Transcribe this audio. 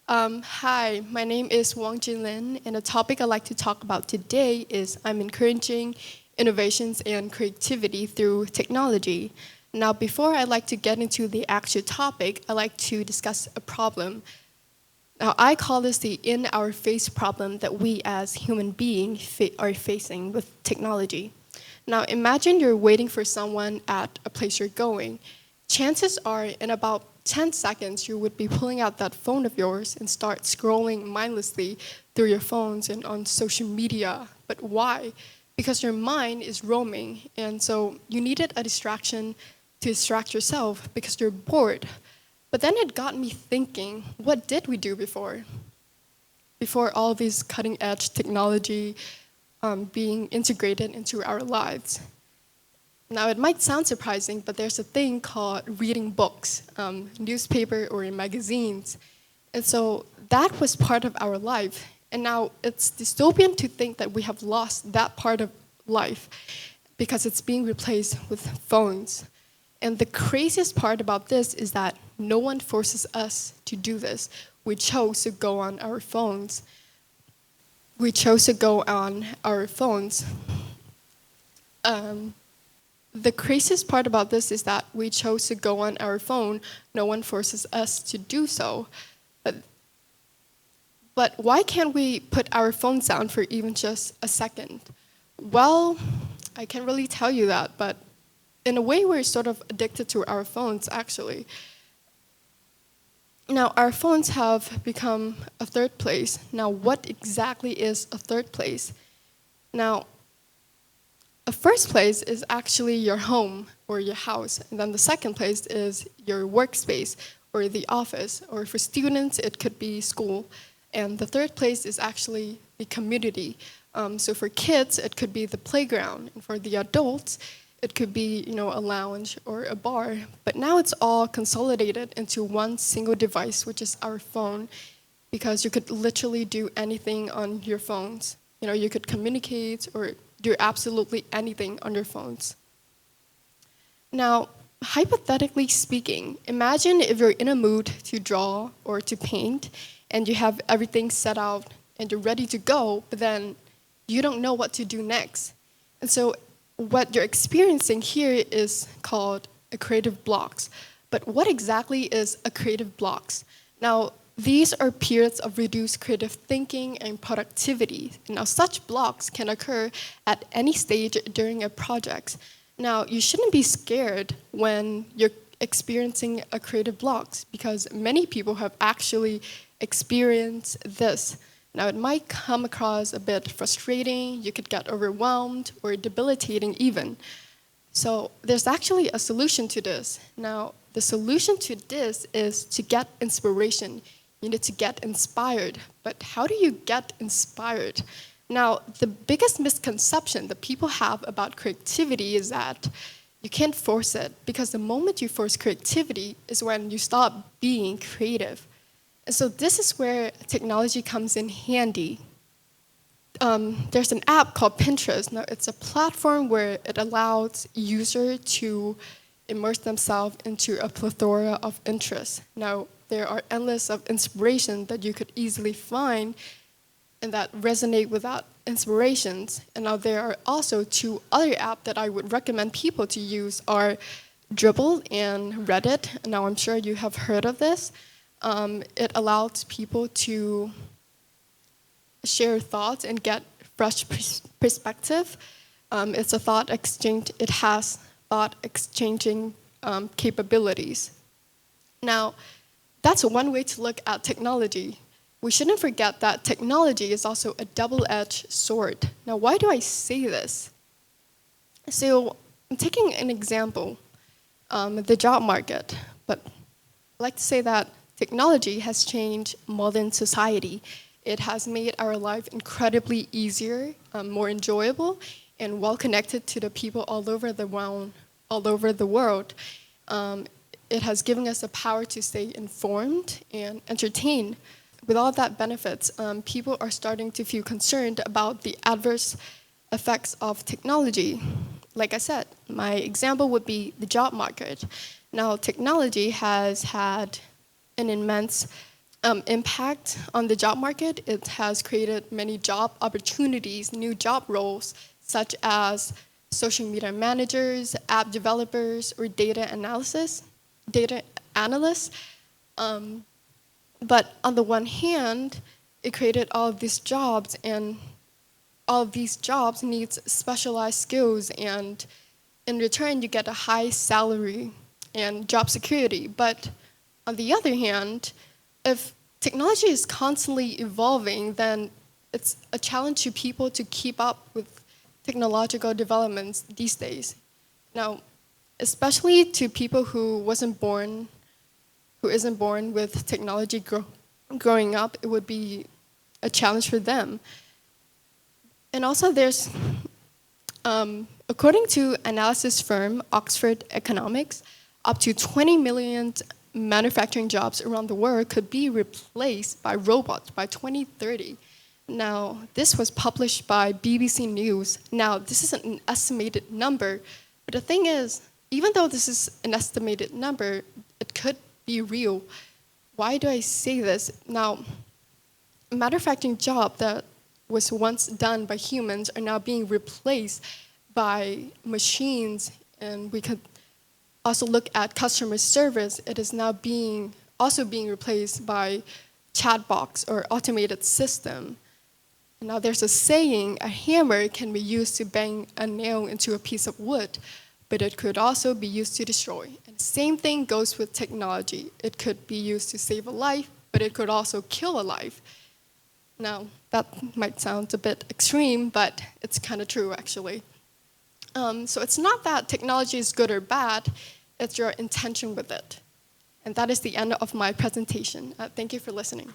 Hi, my name is Wong and the topic I'd like to talk about today is I'm encouraging innovations and creativity through technology. Now, before I like to get into the actual topic, I'd like to discuss a problem. Now, I call this the in-our-face problem that we as human beings are facing with technology. Now, imagine you're waiting for someone at a place you're going. Chances are, in about 10 seconds, you would be pulling out that phone of yours and start scrolling mindlessly through your phones and on social media. But why? Because your mind is roaming, and so you needed a distraction to distract yourself because you're bored. But then it got me thinking, what did we do before? Before all this cutting edge technology being integrated into our lives. Now, it might sound surprising, but there's a thing called reading books, newspaper or in magazines. And so that was part of our life. And now it's dystopian to think that we have lost that part of life because it's being replaced with phones. And the craziest part about this is that no one forces us to do this. We chose to go on our phones. We chose to go on our phones. The craziest part about this is that we chose to go on our phone. No one forces us to do so. But why can't we put our phones down for even just a second? Well, I can't really tell you that, but in a way, we're sort of addicted to our phones, actually. Now, our phones have become a third place. Now, what exactly is a third place? Now, a first place is actually your home or your house, and then the second place is your workspace or the office, or for students, it could be school. And the third place is actually the community. So for kids, it could be the playground, and for the adults, it could be a lounge or a bar. But now it's all consolidated into one single device, which is our phone, because you could literally do anything on your phones. You could communicate or do absolutely anything on your phones. Now, hypothetically speaking, imagine if you're in a mood to draw or to paint and you have everything set out and you're ready to go, but then you don't know what to do next. And so what you're experiencing here is called a creative blocks. But what exactly is a creative blocks? Now, these are periods of reduced creative thinking and productivity. Now, such blocks can occur at any stage during a project. Now, you shouldn't be scared when you're experiencing a creative blocks because many people have actually experienced this. Now, it might come across a bit frustrating, you could get overwhelmed, or debilitating even. So there's actually a solution to this. Now, the solution to this is to get inspiration. You need to get inspired. But how do you get inspired? Now, the biggest misconception that people have about creativity is that you can't force it, because the moment you force creativity is when you stop being creative. And so this is where technology comes in handy. There's an app called Pinterest. Now, it's a platform where it allows users to immerse themselves into a plethora of interests. Now, there are endless of inspiration that you could easily find and that resonate with that inspirations. And now there are also two other apps that I would recommend people to use are Dribble and Reddit. Now, I'm sure you have heard of this. It allows people to share thoughts and get fresh perspective. It's a thought exchange. It has thought exchanging capabilities. Now, that's one way to look at technology. We shouldn't forget that technology is also a double-edged sword. Now, why do I say this? So, I'm taking an example, the job market. But I like to say that technology has changed modern society. It has made our life incredibly easier, more enjoyable, and well-connected to the people all over the world. It has given us the power to stay informed and entertained. With all that benefits, people are starting to feel concerned about the adverse effects of technology. Like I said, my example would be the job market. Now, technology has had an immense impact on the job market, it has created many job opportunities, new job roles, such as social media managers, app developers, or data analysts. But on the one hand, it created all of these jobs, and all of these jobs needs specialized skills, and in return, you get a high salary and job security. But on the other hand, if technology is constantly evolving, then it's a challenge to people to keep up with technological developments these days. Now, especially to people who isn't born with technology growing up, it would be a challenge for them. And also there's, according to analysis firm Oxford Economics, up to 20 million manufacturing jobs around the world could be replaced by robots by 2030. Now, this was published by BBC News. Now, this is an estimated number, but the thing is, even though this is an estimated number, it could be real. Why do I say this? Now, a manufacturing job that was once done by humans are now being replaced by machines, and we could also look at customer service. It is now also being replaced by chatbots or automated system. And now there's a saying, a hammer can be used to bang a nail into a piece of wood, but it could also be used to destroy. And the same thing goes with technology. It could be used to save a life, but it could also kill a life. Now, that might sound a bit extreme, but it's kind of true, actually. So it's not that technology is good or bad, it's your intention with it. And that is the end of my presentation. Thank you for listening.